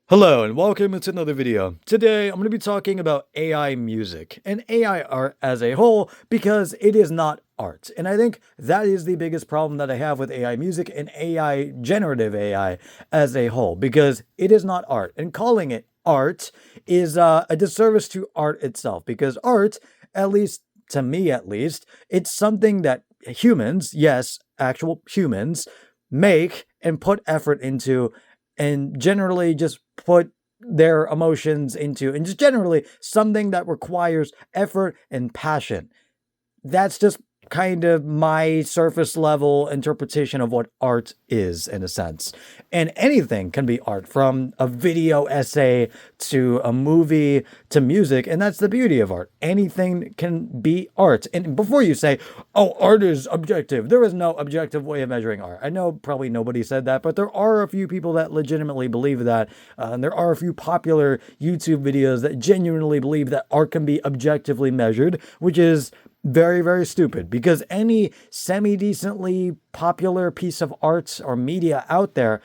Hello and welcome to another video. Today I'm going to be talking about AI music and AI art as a whole because it is not art. And I think that is the biggest problem that I have with AI music and AI generative AI as a whole because it is not art. And calling it art is a disservice to art itself because art, at least to me at least, it's something that humans, yes, actual humans, make and put effort into and generally just put their emotions into, and just generally something that requires effort and passion. That's just kind of my surface level interpretation of what art is in a sense. And anything can be art, from a video essay to a movie to music. And that's the beauty of art. Anything can be art. And before you say, oh, art is objective, there is no objective way of measuring art. I know probably nobody said that, but there are a few people that legitimately believe that. And there are a few popular YouTube videos that genuinely believe that art can be objectively measured, which is very, very stupid because any semi-decently popular piece of art or media out there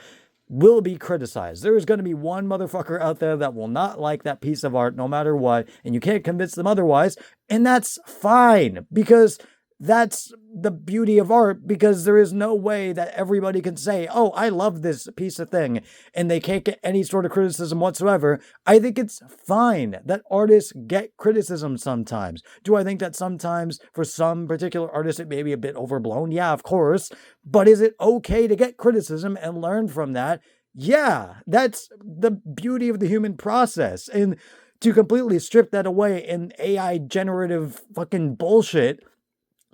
will be criticized. There is going to be one motherfucker out there that will not like that piece of art no matter what, and you can't convince them otherwise, and that's fine because that's the beauty of art, because there is no way that everybody can say, oh, I love this piece of thing, and they can't get any sort of criticism whatsoever. I think it's fine that artists get criticism sometimes. Do I think that sometimes for some particular artists it may be a bit overblown? Yeah, of course. But is it okay to get criticism and learn from that? Yeah, that's the beauty of the human process. And to completely strip that away in AI generative fucking bullshit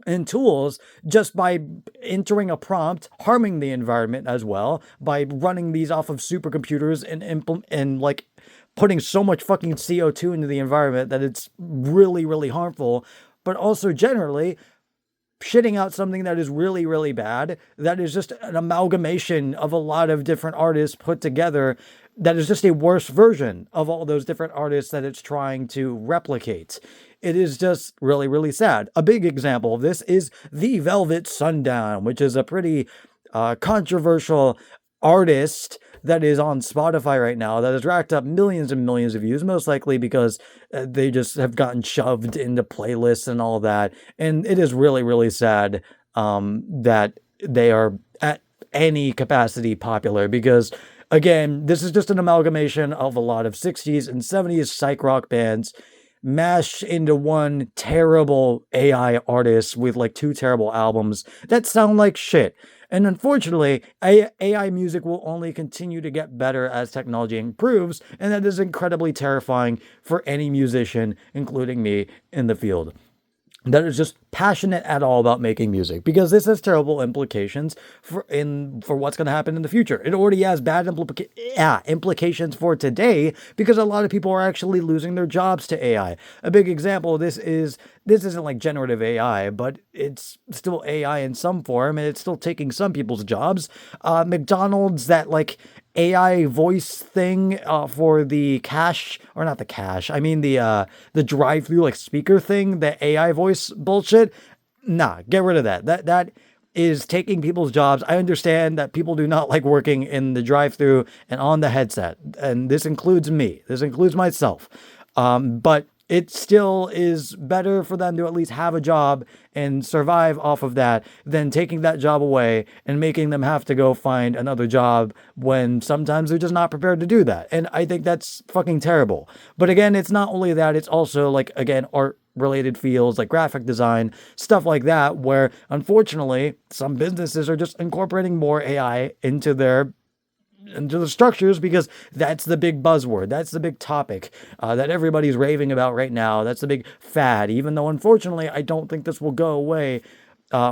and tools just by entering a prompt, harming the environment as well by running these off of supercomputers and like putting so much fucking CO2 into the environment that it's really, really harmful, but also generally shitting out something that is really, really bad, that is just an amalgamation of a lot of different artists put together, that is just a worse version of all those different artists that it's trying to replicate. It is just really, really sad. A big example of this is The Velvet Sundown, which is a pretty controversial artist that is on Spotify right now that has racked up millions and millions of views, most likely because they just have gotten shoved into playlists and all that. And it is really, really sad that they are at any capacity popular because, again, this is just an amalgamation of a lot of 60s and 70s psych rock bands mashed into one terrible AI artist with like two terrible albums that sound like shit. And unfortunately, AI music will only continue to get better as technology improves, and that is incredibly terrifying for any musician, including me, in the field that is just passionate at all about making music, because this has terrible implications for what's going to happen in the future. It already has bad implications for today because a lot of people are actually losing their jobs to AI. A big example of this isn't like generative AI, but it's still AI in some form, and it's still taking some people's jobs. McDonald's, that like AI voice thing for the cash, or not the cash, I mean the drive-through like speaker thing, the AI voice bullshit. Nah, get rid of that. That is taking people's jobs. I understand that people do not like working in the drive-through and on the headset, and this includes me. This includes myself. But it still is better for them to at least have a job and survive off of that than taking that job away and making them have to go find another job when sometimes they're just not prepared to do that. And I think that's fucking terrible. But again, it's not only that, it's also like, again, art related fields like graphic design, stuff like that, where unfortunately some businesses are just incorporating more AI into the structures because that's the big buzzword. That's the big topic that everybody's raving about right now. That's the big fad, even though unfortunately I don't think this will go away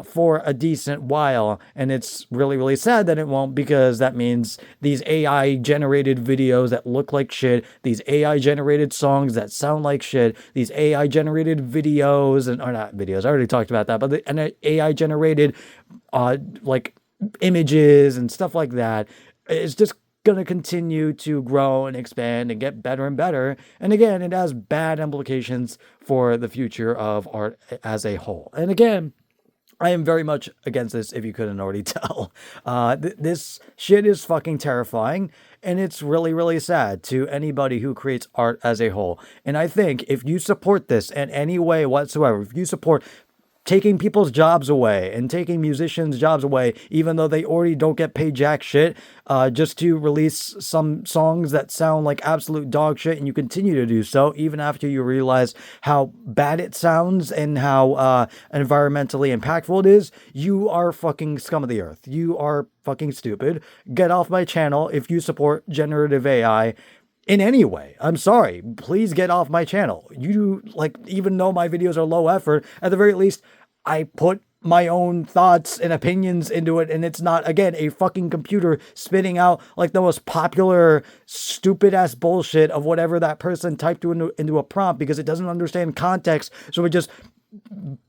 for a decent while. And it's really, really sad that it won't, because that means these AI generated videos that look like shit, these AI generated songs that sound like shit, these AI generated videos, or not videos, I already talked about that, but an AI generated like images and stuff like that, it's just going to continue to grow and expand and get better and better. And again, it has bad implications for the future of art as a whole. And again, I am very much against this, if you couldn't already tell. This shit is fucking terrifying. And it's really, really sad to anybody who creates art as a whole. And I think if you support this in any way whatsoever, if you support taking people's jobs away and taking musicians' jobs away, even though they already don't get paid jack shit, just to release some songs that sound like absolute dog shit, and you continue to do so even after you realize how bad it sounds and how environmentally impactful it is. You are fucking scum of the earth. You are fucking stupid. Get off my channel if you support generative AI in any way. I'm sorry. Please get off my channel. You, like, even though my videos are low effort, at the very least, I put my own thoughts and opinions into it, and it's not, again, a fucking computer spitting out like the most popular stupid ass bullshit of whatever that person typed into a prompt, because it doesn't understand context, so it just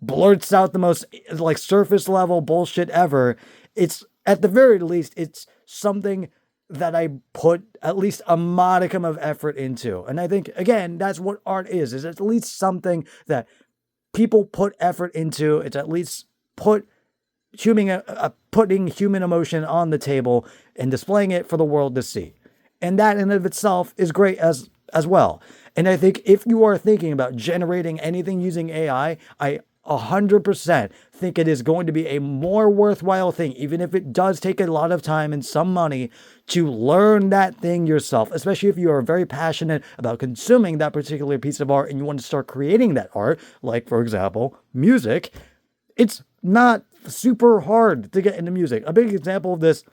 blurts out the most like surface level bullshit ever. It's, at the very least, it's something that I put at least a modicum of effort into. And I think, again, that's what art is at least something that people put effort into. It's at least putting human emotion on the table and displaying it for the world to see. And that in and of itself is great as well. And I think if you are thinking about generating anything using AI, I 100% think it is going to be a more worthwhile thing, even if it does take a lot of time and some money, to learn that thing yourself, especially if you are very passionate about consuming that particular piece of art and you want to start creating that art, like, for example, music. It's not super hard to get into music. A big example of this,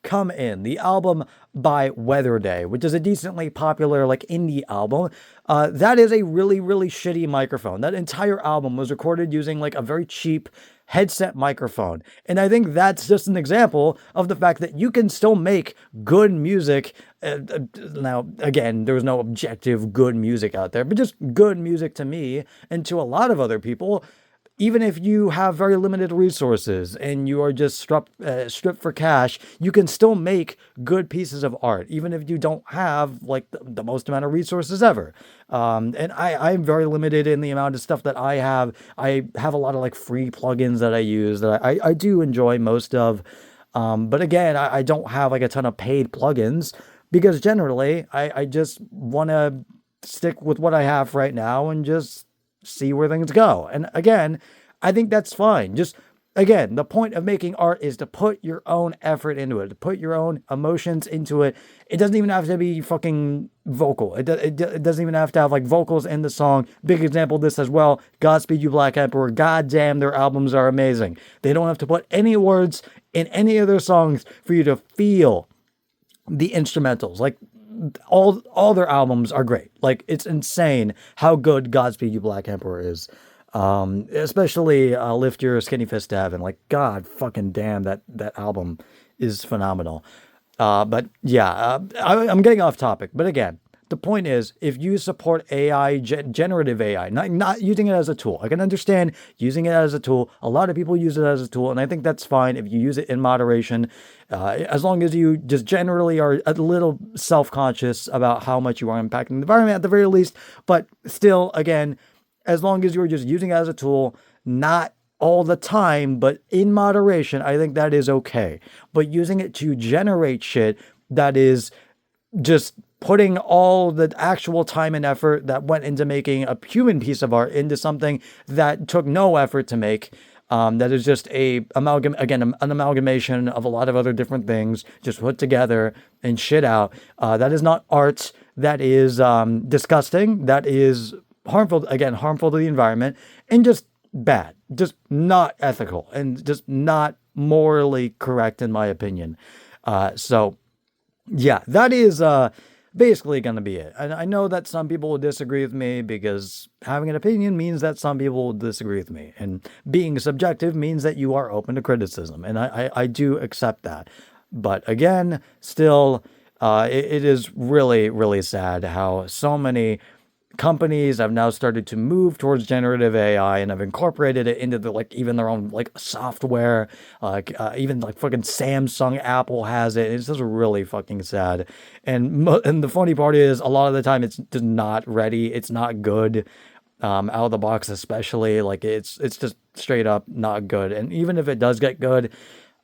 Come In, the album by Weatherday, which is a decently popular, like, indie album. That is a really, really shitty microphone. That entire album was recorded using, like, a very cheap headset microphone. And I think that's just an example of the fact that you can still make good music. Now, again, there's no objective good music out there, but just good music to me and to a lot of other people. Even if you have very limited resources and you are just stripped for cash, you can still make good pieces of art, even if you don't have like the most amount of resources ever. And I'm very limited in the amount of stuff that I have. I have a lot of like free plugins that I use that I do enjoy most of. But again, I don't have like a ton of paid plugins, because generally I just want to stick with what I have right now and just see where things go. And again, I think that's fine. Just, again, the point of making art is to put your own effort into it, to put your own emotions into it. It doesn't even have to be fucking vocal. It doesn't even have to have like vocals in the song. Big example of this as well, Godspeed You Black Emperor. God damn, their albums are amazing. They don't have to put any words in any of their songs for you to feel the instrumentals. Like, all their albums are great. Like, it's insane how good Godspeed You Black Emperor is. Especially Lift Your Skinny Fist to Heaven. Like, God fucking damn, that album is phenomenal. But yeah, I'm getting off topic. But again, the point is, if you support AI, generative AI, not using it as a tool. I can understand using it as a tool. A lot of people use it as a tool, and I think that's fine if you use it in moderation, as long as you just generally are a little self-conscious about how much you are impacting the environment at the very least. But still, again, as long as you're just using it as a tool, not all the time, but in moderation, I think that is okay. But using it to generate shit that is just putting all the actual time and effort that went into making a human piece of art into something that took no effort to make, that is just an amalgamation of a lot of other different things just put together and shit out. That is not art. That is disgusting. That is harmful to the environment, and just bad, just not ethical, and just not morally correct in my opinion. So yeah, that is basically going to be it. And I know that some people will disagree with me, because having an opinion means that some people will disagree with me. And being subjective means that you are open to criticism. And I do accept that. But again, still, it is really, really sad how so many companies have now started to move towards generative AI and have incorporated it into even their own software. Even fucking Samsung, Apple has it. It's just really fucking sad. And the funny part is, a lot of the time it's just not ready. It's not good. Out of the box, especially, it's just straight up not good. And even if it does get good,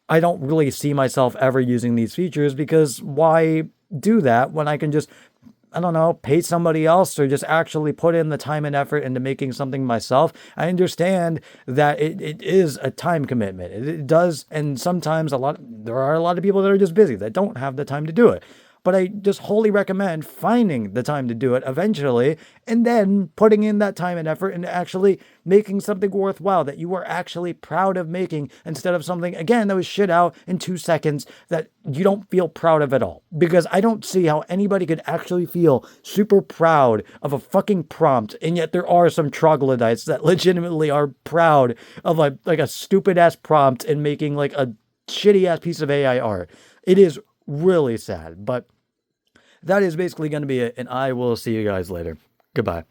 I don't really see myself ever using these features because why do that when I can just, I don't know, pay somebody else or just actually put in the time and effort into making something myself? I understand that it is a time commitment. It does. And sometimes there are a lot of people that are just busy that don't have the time to do it. But I just wholly recommend finding the time to do it eventually and then putting in that time and effort and actually making something worthwhile that you are actually proud of making instead of something, again, that was shit out in 2 seconds that you don't feel proud of at all. Because I don't see how anybody could actually feel super proud of a fucking prompt, and yet there are some troglodytes that legitimately are proud of like a stupid ass prompt and making like a shitty ass piece of AI art. It is really sad, but that is basically going to be it, and I will see you guys later. Goodbye.